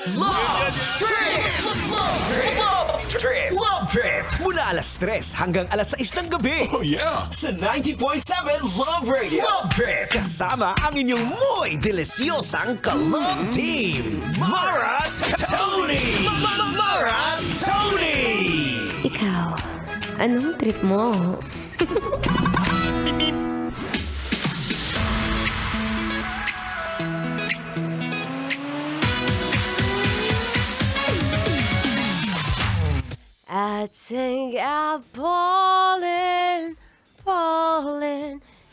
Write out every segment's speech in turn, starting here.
Love Trip! Love Trip! Love Trip! Love Trip! Mula alas 3 hanggang alas 6 ng gabi. Oh yeah! Sa 90.7 Love Radio. Love Trip! Kasama ang inyong muy delisyosang ka-love team. Mara Tonee! Mara Tonee! Ikaw, anong trip mo? I think I'm falling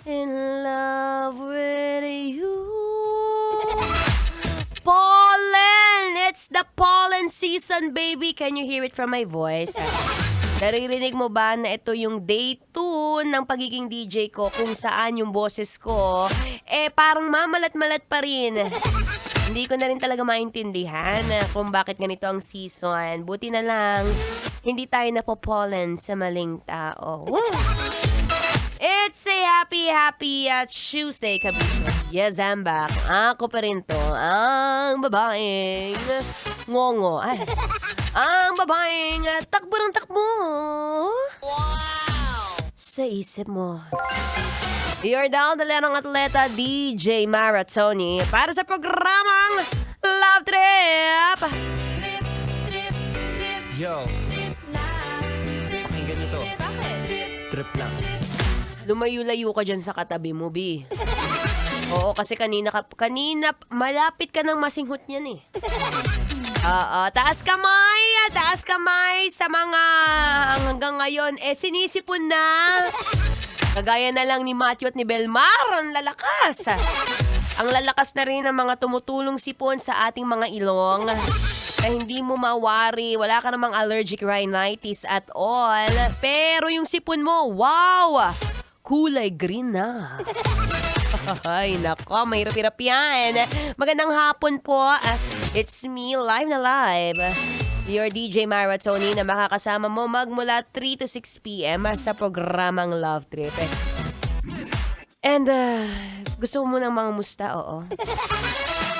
in love with you. Pollen! It's the pollen season, baby. Can you hear it from my voice? Naririnig mo ba na ito yung day 2 ng pagiging DJ ko kung saan yung boses ko parang mamalat-malat pa rin. Hindi ko na rin talaga maintindihan kung bakit ganito ang season. Buti na lang, hindi tayo napopollen sa maling tao. Woo! It's a happy Tuesday, kabisa. Yes, I'm back. Ako pa rin to, ang babaeng ngongo. Ay, ang babaeng takbo ng takbo. Wow! Sa isip mo. You're down the lerong atleta, DJ Mara Tonee, para sa programang Love Trip! Trip, trip, trip. Yo, Trip lang. pakinggan nyo to. Bakit? Trip lang. Lumayo-layo ka dyan sa katabi mo, B. Oo, kasi kanina malapit ka ng masinghot niyan eh. Taas kamay sa mga hanggang ngayon sinisipon na. Kagaya na lang ni Matthew at ni Belmar, ang lalakas. Ang lalakas na rin ng mga tumutulong sipon sa ating mga ilong na hindi mo mawari, wala ka namang allergic rhinitis at all. Pero yung sipon mo, wow! Kulay green na. Ay, nako, mahirap-hirap yan. Magandang hapon po. It's me, live na live. Your DJ Mara Tonee na makakasama mo magmula 3 to 6 p.m. sa programang Love Trip. And gusto mo nang mangamusta, oo.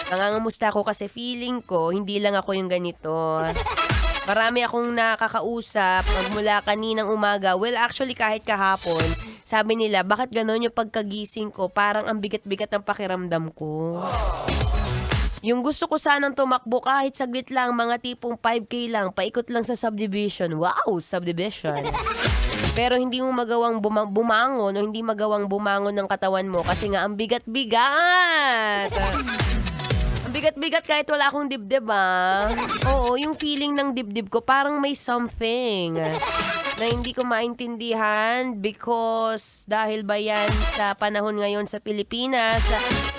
Nangangamusta ako kasi feeling ko, hindi lang ako yung ganito. Marami akong nakakausap magmula kaninang umaga. Well, actually kahit kahapon, sabi nila, bakit gano'n yung pagkagising ko? Parang ang bigat-bigat ng pakiramdam ko. Yung gusto ko sanang tumakbo kahit saglit lang, mga tipong 5K lang, paikot lang sa subdivision. Wow, subdivision. Pero hindi mo magawang bumangon o hindi magawang bumangon ng katawan mo kasi nga ang bigat-bigat. Ang bigat-bigat kahit wala akong dibdib Oo, yung feeling ng dibdib ko parang may something na hindi ko maintindihan because dahil ba yan sa panahon ngayon sa Pilipinas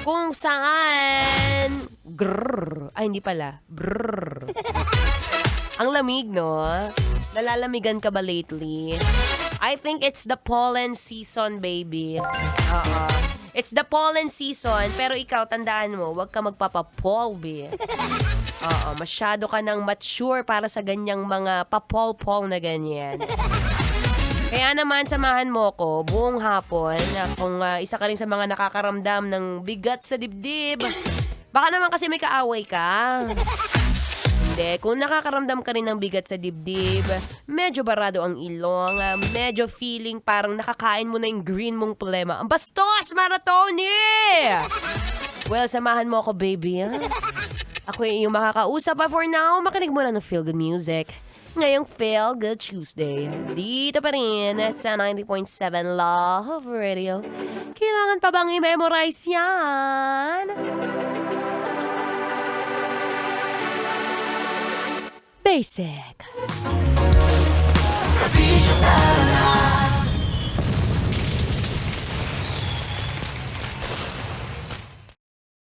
kung saan hindi pala ang lamig, no? Nalalamigan ka ba lately? I think it's the pollen season, baby. It's the pollen season, pero ikaw, tandaan mo, huwag ka magpapapol, baby. Masyado ka nang mature para sa ganyang mga papol-pol na ganyan. Kaya naman, samahan mo ko buong hapon kung isa ka rin sa mga nakakaramdam ng bigat sa dibdib. Baka naman kasi may kaaway ka. Hindi, kung nakakaramdam ka rin ng bigat sa dibdib, medyo barado ang ilong, medyo feeling parang nakakain mo na yung green mong problema. Ang bastos, Mara Tonee! Well, samahan mo ako, baby, Ako yung makakausap pa for now. Makinig mo na ng feel good music. Ngayong Feel Good Tuesday. Dito pa rin sa 90.7 Love Radio. Kailangan pa bang i-memorize yan? Basic.